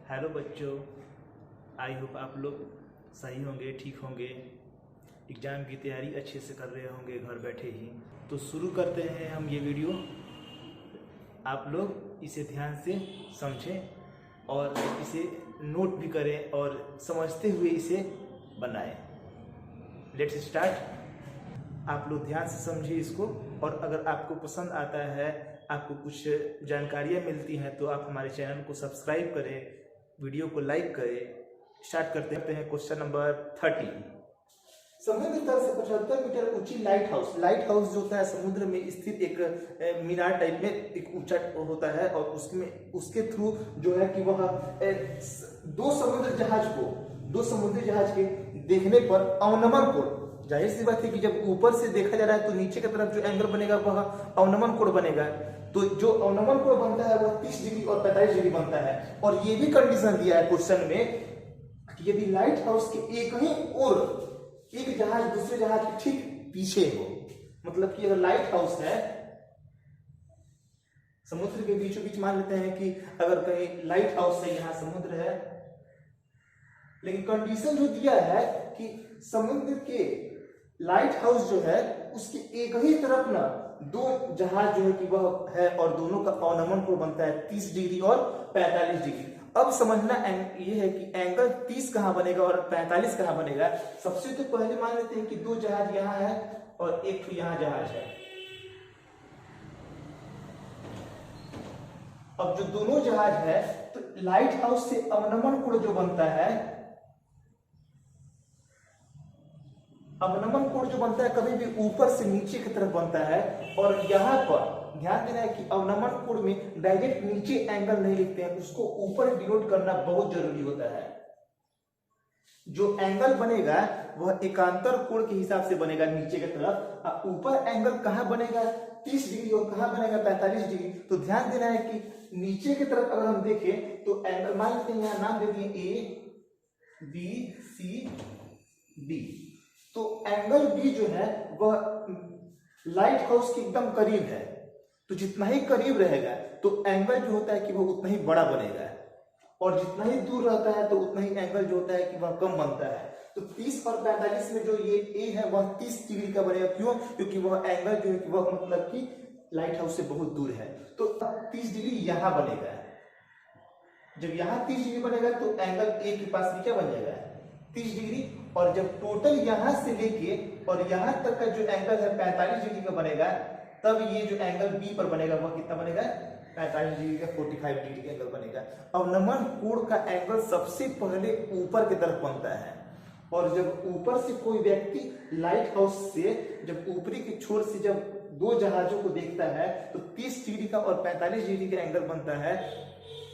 Hello बच्चों, I hope आप लोग सही होंगे, ठीक होंगे, एग्ज़ाम की तैयारी अच्छे से कर रहे होंगे घर बैठे ही। तो शुरू करते हैं हम ये वीडियो। आप लोग इसे ध्यान से समझें और इसे नोट भी करें और समझते हुए इसे बनाएं। Let's start. आप लोग ध्यान से समझिए इसको, और अगर आपको पसंद आता है, आपको कुछ जानकारियाँ मिलती हैं, तो आप हमारे चैनल को सब्सक्राइब करें, वीडियो को लाइक करें। स्टार्ट करते हैं क्वेश्चन नंबर 30। समुद्र तल से 75 मीटर ऊंची लाइट हाउस। लाइट हाउस जो होता है समुद्र में स्थित एक मीनार टाइप में एक ऊंचा होता है, और उसमें उसके थ्रू जो है कि वह दो समुद्री जहाज के देखने पर अवनमन कोण, जाहिर सी बात है कि जब ऊपर से देखा जा रहा है तो नीचे की तरफ जो एंगल बनेगा वह अवनमन कोण बनेगा। तो जो अवनमन कोण बनता है वह 30 डिग्री और 45 डिग्री बनता है। और ये भी कंडीशन दिया है क्वेश्चन में कि यदि लाइट हाउस के एक ही ओर एक जहाज दूसरे जहाज के ठीक पीछे हो, मतलब कि अगर लाइट हाउस है समुद्र के बीचों बीच, मान लेते हैं कि अगर कहीं लाइट हाउस है, यहां समुद्र है, लेकिन कंडीशन जो दिया है कि समुद्र के लाइट हाउस जो है उसके एक ही तरफ ना दो जहाज जो है कि वह है, और दोनों का अवनमन कोण बनता है 30 डिग्री और 45 डिग्री। अब समझना ये है कि एंगल 30 कहां बनेगा और 45 कहां बनेगा। सबसे तो पहले मान लेते हैं कि दो जहाज यहां है और एक तो यहां जहाज है। अब जो दोनों जहाज है तो लाइट हाउस से अवनमन कोण जो बनता है, अवनमन कोण जो बनता है कभी भी ऊपर से नीचे की तरफ बनता है। और यहां पर ध्यान देना है कि अवनमन कोण में डायरेक्ट नीचे एंगल नहीं लिखते हैं, उसको ऊपर डिनोट करना बहुत जरूरी होता है। जो एंगल बनेगा वह एकांतर कोण के हिसाब से बनेगा नीचे की तरफ। ऊपर एंगल कहां बनेगा 30 डिग्री और कहां बनेगा 45 डिग्री। तो ध्यान देना है कि नीचे की तरफ अगर हम देखें तो एंगल मान लेते हैं, यहां नाम दे दिए ए बी सी डी। तो एंगल बी जो है वह लाइट हाउस के एकदम करीब है, तो जितना ही करीब रहेगा तो एंगल जो होता है कि वह उतना ही बड़ा बनेगा, और जितना ही दूर रहता है तो उतना ही एंगल जो होता है कि वह कम बनता है। तो 30 और 45 में जो ये ए है वह 30 डिग्री का बनेगा। क्यों? क्योंकि वह एंगल जो है कि वह मतलब कि लाइट हाउस से बहुत दूर है। तो 30 डिग्री यहां बनेगा। जब यहां 30 डिग्री बनेगा तो एंगल ए के पास भी क्या बन जाएगा 30 डिग्री। और जब टोटल यहां से लेके और यहां तक का जो एंगल है 45 डिग्री का बनेगा, तब ये जो एंगल बी पर बनेगा वह कितना बनेगा 45 डिग्री का 45 डिग्री का एंगल बनेगा। अवनमन कोण का एंगल सबसे पहले ऊपर की तरफ बनता है, और जब ऊपर से कोई व्यक्ति लाइट हाउस से जब ऊपरी के छोर से जब दो जहाजों को देखता है तो 30 डिग्री का और 45 डिग्री का एंगल बनता है।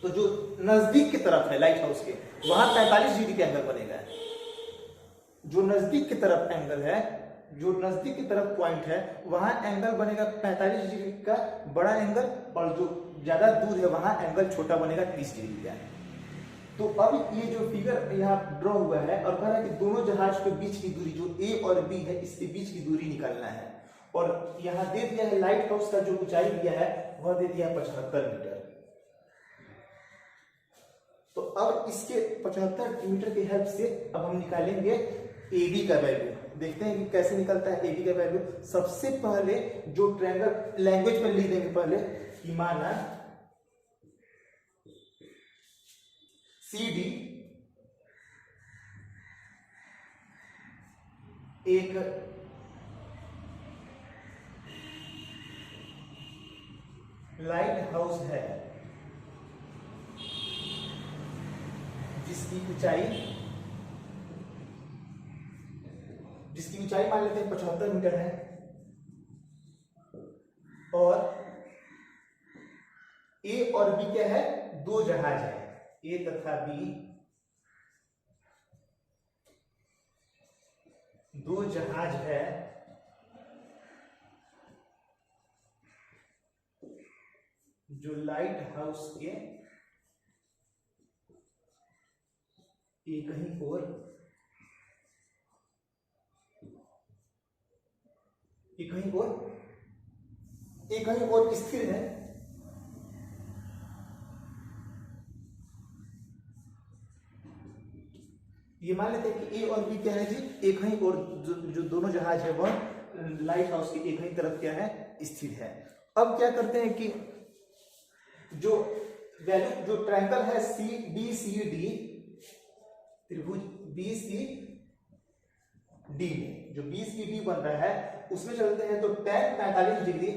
तो जो नजदीक की तरफ है लाइट हाउस के वहां 45 डिग्री का एंगल बनेगा। जो नजदीक की तरफ एंगल है, जो नजदीक की तरफ पॉइंट है, वहां एंगल बनेगा 45 डिग्री का बड़ा एंगल, और जो ज्यादा दूर है वहां एंगल छोटा बनेगा 30 डिग्री का। तो अब ये जो फिगर यहाँ ड्रॉ हुआ है और कह रहा है कि दोनों जहाज के बीच की दूरी जो ए और बी है इसके बीच की दूरी निकालना है। और यहाँ दे दिया है लाइट हाउस का जो ऊंचाई दिया है वह दे दिया है 75 मीटर। तो अब इसके 75 मीटर की हेल्प से अब हम निकालेंगे एबी का वैल्यू। देखते हैं कि कैसे निकलता है एबी का वैल्यू। सबसे पहले जो ट्रायंगल लैंग्वेज में लिख देंगे पहले कि माना CD एक लाइट हाउस है जिसकी ऊंचाई मान लेते हैं 75 मीटर है, और ए और बी क्या है दो जहाज है, ए तथा बी दो जहाज है जो लाइट हाउस के एक ही ओर स्थिर है, ये मान लेते हैं कि ए और बी क्या है जी, एक ही, और जो दोनों जहाज है वह लाइट हाउस की एक ही तरफ क्या है, स्थित है। अब क्या करते हैं कि जो वैल्यू, जो ट्रायंगल है सी बी सी डी, त्रिभुज बी सी डी में जो बी सी डी बन रहा है उसमें चलते हैं तो tan 45 डिग्री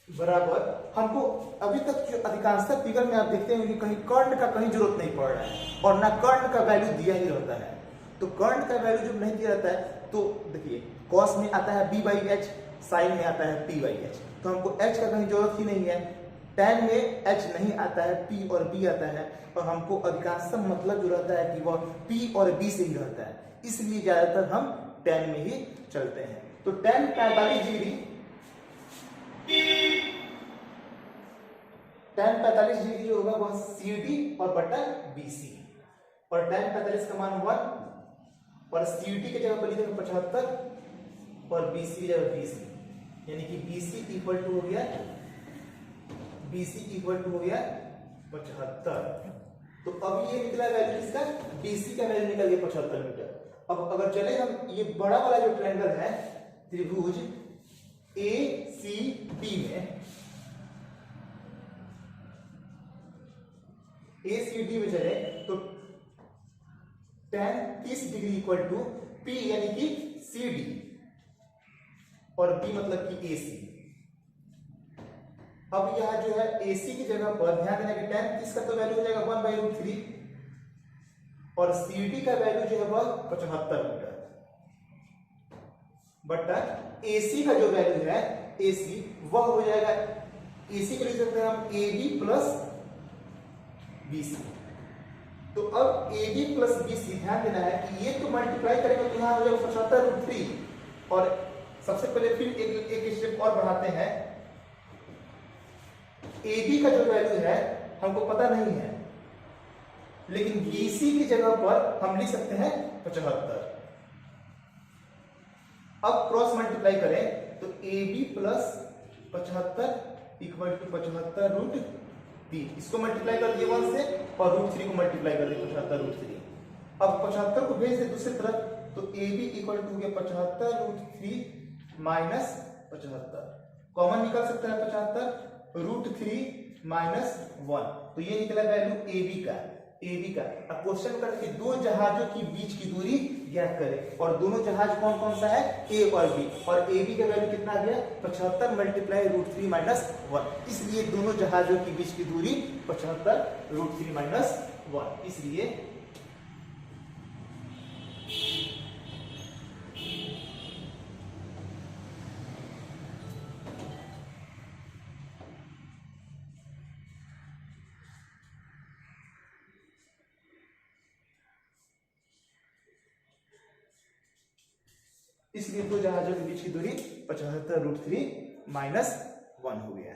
बराबर, हमको अभी तक जो अधिकांशतः फिगर में आप देखते हैं कि कहीं कर्ण का कहीं जरूरत नहीं पड़ रहा है और ना कर्ण का वैल्यू दिया ही रहता है। तो कर्ण का वैल्यू जब नहीं दिया रहता है तो देखिए कॉस में आता है b बाई एच, साइन में आता है p बाई एच, तो हमको h का कहीं जरूरत ही नहीं है। tan में h नहीं आता है, p और b आता है, और हमको अधिकांशतः मतलब जो रहता है कि वह p और b से ही रहता है, इसलिए ज्यादातर हम tan में ही चलते हैं। तो tan 45 डिग्री, tan 45 डिग्री जो होगा वह CD और बटा BC, और tan 45 का मान 1 और CD के जगह पर लिखेंगे 75 और BC की जगह 20, यानी कि BC इक्वल टू हो गया 75। तो अब ये निकला वैल्यू किसका, BC का वैल्यू निकल गया 75 मीटर। अब अगर चले हम ये बड़ा वाला जो ट्रायंगल है त्रिभुज ACD में, ACD में चले तो tan 30 degree equal to P यानी कि CD और B मतलब कि AC। अब यह जो है AC की जगह पर ध्यान देना कि tan 30 का तो वैल्यू हो जाएगा 1/√3 और CD का वैल्यू जो है वह 75 मीटर, बट AC का जो वैल्यू है AC वह हो जाएगा, AC के लिख सकते हैं हम AB प्लस BC। तो अब AB प्लस BC ध्यान देना है कि ये तो मल्टीप्लाई करेंगे तो यहां हो जाएगा 75√3, और सबसे पहले फिर एक स्टेप और बढ़ाते हैं, AB का जो वैल्यू है हमको पता नहीं है, लेकिन BC की जगह पर हम लिख सकते हैं 75। अब क्रॉस मल्टीप्लाई करें तो AB प्लस 75 इक्वल टू 75√3, इसको मल्टीप्लाई कर दिए 1 से और √3 को मल्टीप्लाई कर दिए 75√3। अब 75 को भेज दे दूसरी तरफ तो AB इक्वल टू हो गया 75√3 माइनस 75, कॉमन निकाल सकते हैं 75√3 माइनस 1, तो ये निकला वैल्यू AB का। अब क्वेश्चन कर कि दो जहाजों की बीच की दूरी ज्ञात करें, और दोनों जहाज कौन कौन सा है, A और B, और AB का वैल्यू कितना आ गया 75 मल्टीप्लाई √3 माइनस 1, इसलिए दोनों जहाजों की बीच की दूरी 75 √3 माइनस 1, इसलिए दो जहाजों के बीच की दूरी 75 √3 माइनस 1 हो गया।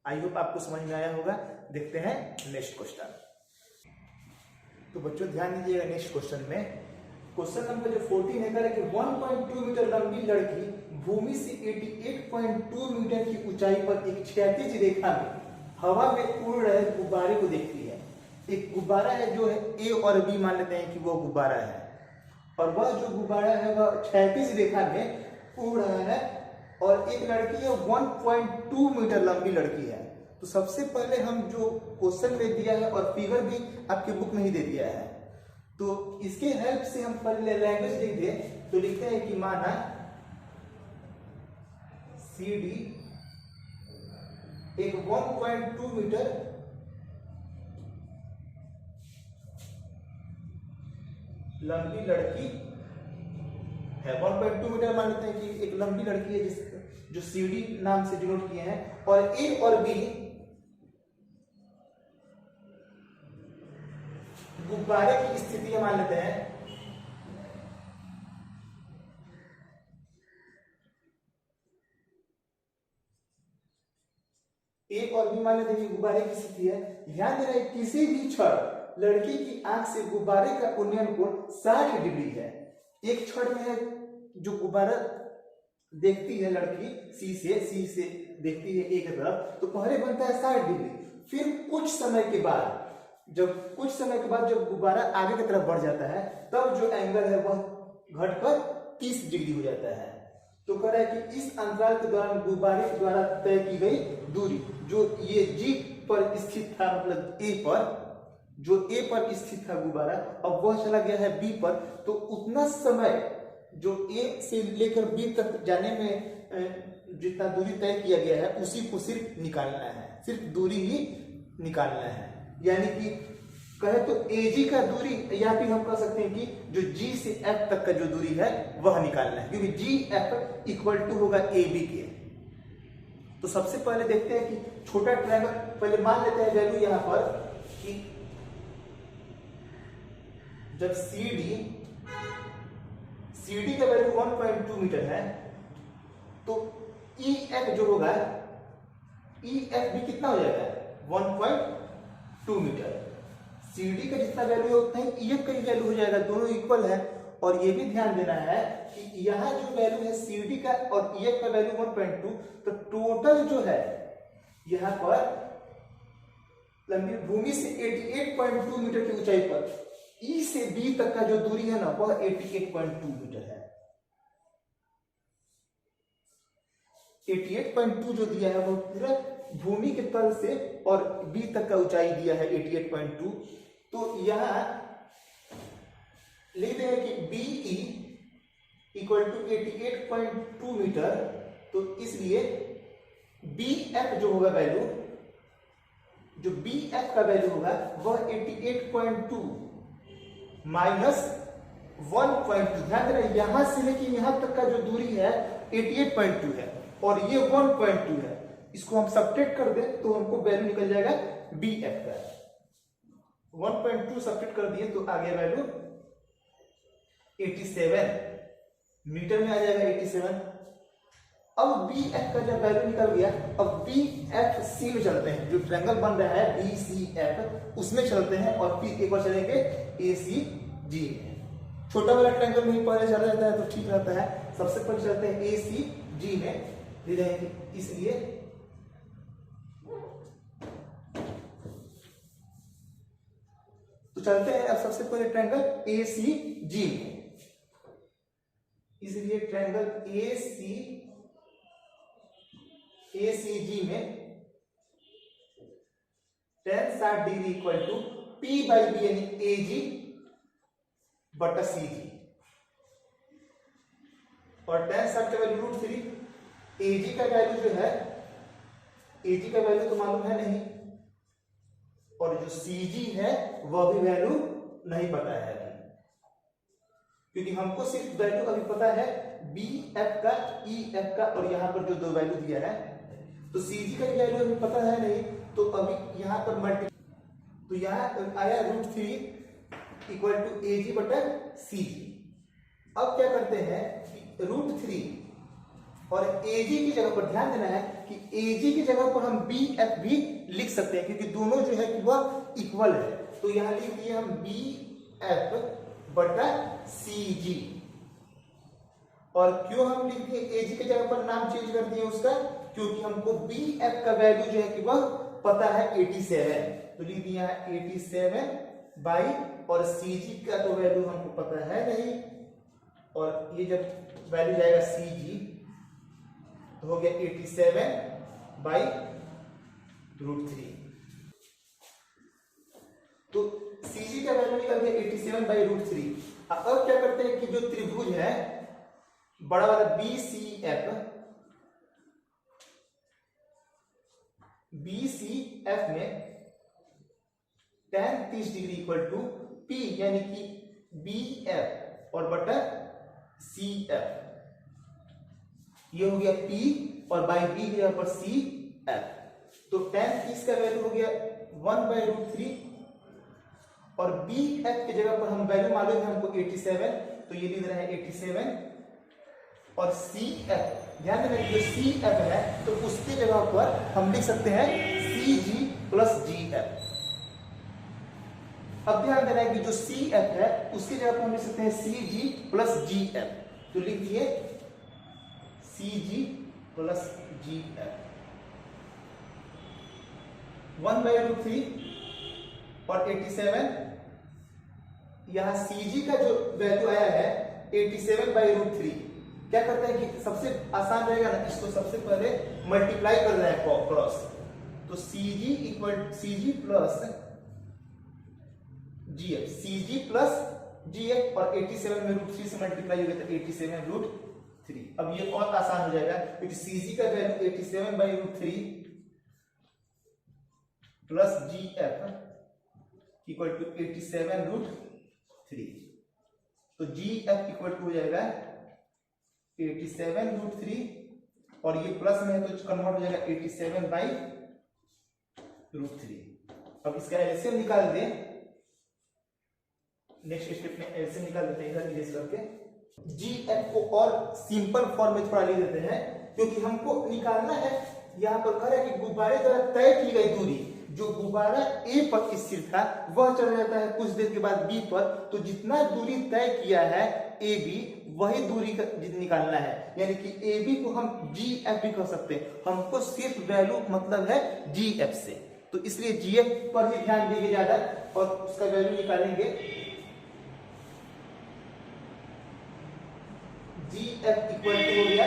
आई होप आपको समझ में आया होगा। देखते हैं नेक्स्ट क्वेश्चन। तो बच्चों ध्यान दीजिएगा, नेक्स्ट क्वेश्चन में क्वेश्चन नंबर जो 14 है, कह रहा है कि 1.2 मीटर लंबी लड़की भूमि से 88.2 मीटर की ऊंचाई पर एक क्षैतिज रेखा में हवा में उड़ रहे गुब्बारे को देखती है। एक गुब्बारा है जो है A और B, मान लेते हैं कि वो गुब्बारा है, और वह जो गुब्बारा है वह क्षैतिज रेखा में उड़ रहा है, और एक लड़की है 1.2 मीटर लंबी लड़की है। तो सबसे पहले हम जो क्वेश्चन में दिया है और फिगर भी आपके बुक में ही दे दिया है, तो इसके हेल्प से हम पहले लैंग्वेज लिख दें तो लिखते हैं कि माना CD एक 1.2 मीटर लंबी लड़की है। 1.2 मीटर मान लेते हैं कि एक लंबी लड़की है जो CD नाम से डिनोट किए हैं, और A और B गुब्बारे की स्थिति मान लेते हैं। A और B मान लेते हैं कि गुब्बारे की स्थिति है। ध्यान देना है किसी भी क्षण लड़की की आंख से गुब्बारे का उन्नयन कोण 60 डिग्री है। एक क्षण में है जो गुब्बारा देखती है लड़की सी से देखती है एक तरफ, तो पहले बनता है 60 डिग्री, फिर कुछ समय के बाद जब कुछ समय के बाद जब गुब्बारा आगे की तरफ बढ़ जाता है तब जो एंगल है वह घटकर 30 डिग्री हो जाता है। तो कह रहा है कि इस अंतराल के दौरान गुब्बारे द्वारा तय की गई दूरी जो ये जी पर स्थित था, मतलब ए पर, जो ए पर स्थित था गुब्बारा, अब वह चला गया है बी पर, तो उतना समय जो ए से लेकर बी तक जाने में जितना दूरी तय किया गया है उसी को सिर्फ निकालना है, सिर्फ दूरी ही निकालना है। यानी कि कहे तो एजी का दूरी, या फिर हम कह सकते हैं कि जो जी से एफ तक का जो दूरी है वह निकालना है, क्योंकि जी एफ इक्वल टू होगा ए बी के। तो सबसे पहले देखते हैं कि छोटा ट्रायंगल, पहले मान लेते हैं वैल्यू यहां पर कि जब CD का वैल्यू 1.2 मीटर है तो EF जो होगा, EF भी कितना हो जाएगा 1.2 मीटर। CD का जितना वैल्यू है उतना ही EF का भी वैल्यू हो जाएगा, दोनों इक्वल है। और ये भी ध्यान देना है कि यहाँ जो वैल्यू है CD का और EF का वैल्यू 1.2, तो टोटल जो है यहाँ पर लंबी भूमि से 88.2 मीटर की ऊंचाई पर E से B तक का जो दूरी है ना वह 88.2 मीटर है। 88.2 जो दिया है वो पूरा भूमि के तल से और B तक का ऊंचाई दिया है 88.2। तो यहां लिख दें कि BE इक्वल टू 88.2 मीटर, तो इसलिए BF जो होगा वैल्यू, जो BF का वैल्यू होगा वह 88.2 माइनस 1.2। ध्यान देना यहां से लेके यहां तक का जो दूरी है 88.2 है और ये 1.2 है, इसको हम सब्ट्रैक्ट कर दें तो हमको वैल्यू निकल जाएगा BF का। 1.2 सब्ट्रैक्ट कर दिए तो आ गया वैल्यू 87 मीटर में आ जाएगा 87। अब BF का जब वैल्यू निकल गया, अब BFC में चलते हैं, जो ट्रायंगल बन रहा है BCF उसमें चलते हैं और फिर एक बार चलेंगे ACG में। छोटा वाला ट्रायंगल में ही पहले चला जाता है तो ठीक रहता है। सबसे पहले चलते हैं ACG में, इसलिए तो चलते हैं अब सबसे पहले ट्रायंगल ACG में। इसलिए ट्रायंगल ACG में tan 60 degree equal to P by B यानी AG बटा CG, और tan 60 का वैल्यू √3। AG का वैल्यू जो है, AG का वैल्यू तो मालूम है नहीं, और जो CG है वह भी वैल्यू नहीं पता है अभी, क्योंकि हमको सिर्फ वैल्यू अभी पता है BF का, EF का, और यहां पर जो दो वैल्यू दिया है तो CG का वैल्यू अभी पता है नहीं। तो अभी यहां पर मल्टी, तो यहां आया √3 इक्वल टू AG बटा CG। अब क्या करते हैं कि √3 और AG की जगह पर ध्यान देना है कि AG की जगह पर हम BF भी लिख सकते हैं, क्योंकि दोनों जो है कि वह इक्वल है। तो यहां लिख दिए हम BF बटा CG। और क्यों हम लिख दिए AG की जगह पर, नाम चेंज कर दिए उसका, क्योंकि हमको BF का वैल्यू जो है कि वह पता है 87, तो लिख दिया है 87 बाई, और CG का तो वैल्यू हमको पता है नहीं, और ये जब वैल्यू जाएगा CG तो हो गया 87 बाई √3। तो CG का वैल्यू निकल गया 87 बाई √3। अब क्या करते हैं कि जो त्रिभुज है बड़ा वाला BCF में tan 30 degree equal to P यानी कि BF और बटा CF, ये हो गया P और बाई B के यहाँ पर CF। तो tan 30 का वैल्यू हो गया 1 बाई √3, और BF की जगह पर हम वैल्यू मालूम है हमको 87, तो ये लिख रहे हैं 87, और CF ध्यान देना जो CF है तो उसकी जगह पर हम लिख सकते हैं CG प्लस GF। अब ध्यान देना है कि जो CF है उसकी जगह पर हम लिख सकते हैं CG प्लस GF, तो लिख दिए CG प्लस GF। 1 बाई √3 और 87, यहाँ CG का जो वैल्यू आया है 87/√3। क्या करते हैं कि सबसे आसान रहेगा ना, इसको सबसे पहले मल्टीप्लाई कर रहे हैं क्रॉस, तो CG प्लस GF और 87/√3 से मल्टीप्लाई हो गया तो 87/√3। अब ये और आसान हो जाएगा क्योंकि CG का value 87/√3 plus GF equal to 87/√3। तो GF इक्वल टू हो जाएगा 87/√3 और ये प्लस में है तो कन्वर्ट हो जाएगा 87/√3। अब इसका एलसीएम निकाल दें, नेक्स्ट स्टेप में एलसीएम निकाल देते हैं इधर इरेज करके। GF को और सिंपल फॉर्म में थोड़ा ले देते हैं क्योंकि हमको निकालना है, यहाँ पर कह रहा है कि गुब्बारे द्वारा तय की गई दूरी, जो गुब्बारा A पर स्थिर था वह चला जाता है कुछ देर के बाद B पर, तो जितना दूरी तय किया है AB वही दूरी का निकालना है, यानी कि AB को हम GF भी कह सकते हैं, हमको सिर्फ वैल्यू मतलब है GF से, तो इसलिए GF पर ही ध्यान देंगे ज्यादा और उसका वैल्यू निकालेंगे। GF इक्वल टू हो गया,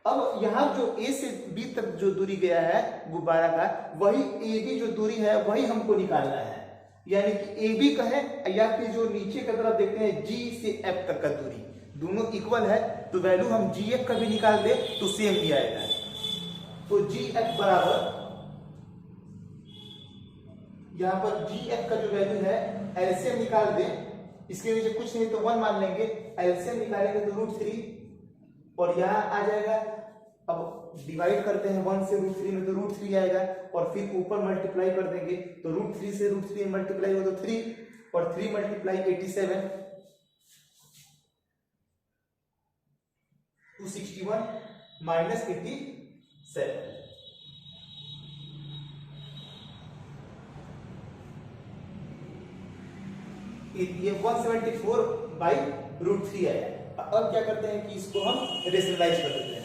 अब यहां जो A से B तक जो दूरी गया है गुब्बारा का, वही AB जो दूरी है वही हमको निकालना है, यानी कि AB का है या फिर जो नीचे की तरफ देखते हैं G से F तक का दूरी दोनों इक्वल है, तो वैल्यू हम GF का भी निकाल दे तो सेम ही आएगा। तो GF बराबर, यहां पर GF का जो वैल्यू है एलसीएम निकाल दें, इसके नीचे कुछ नहीं तो 1 मान लेंगे, एलसीएम निकालेंगे तो √3 और यहाँ आ जाएगा। अब डिवाइड करते हैं 1 से √3 में तो √3 आएगा और फिर ऊपर मल्टीप्लाई कर देंगे तो √3 से √3 मल्टीप्लाई हो तो 3 और 3 मल्टीप्लाई 87, 261 माइनस 87। ये 174/√3 आया। अब क्या करते हैं कि इसको हम रेशनलाइज कर देते हैं।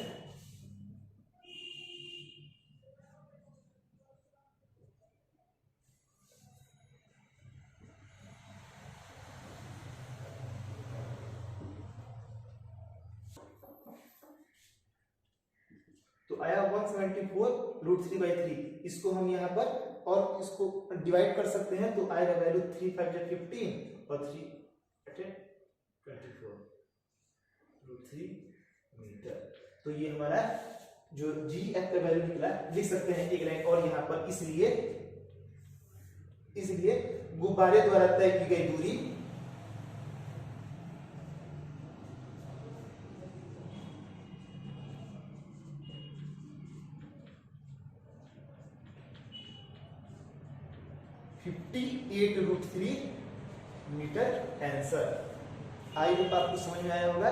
तो आया 174√3/3, इसको हम यहाँ पर और इसको डिवाइड कर सकते हैं तो आएगा वैल्यू 3 5 15 और 3 24√3 मीटर। तो ये हमारा जो GF का वैल्यू निकला, लिख सकते हैं एक लाइन और यहाँ पर, इसलिए गुब्बारे द्वारा तय की गई दूरी (58√3 मीटर आंसर। आई होप आपको समझ में आया होगा।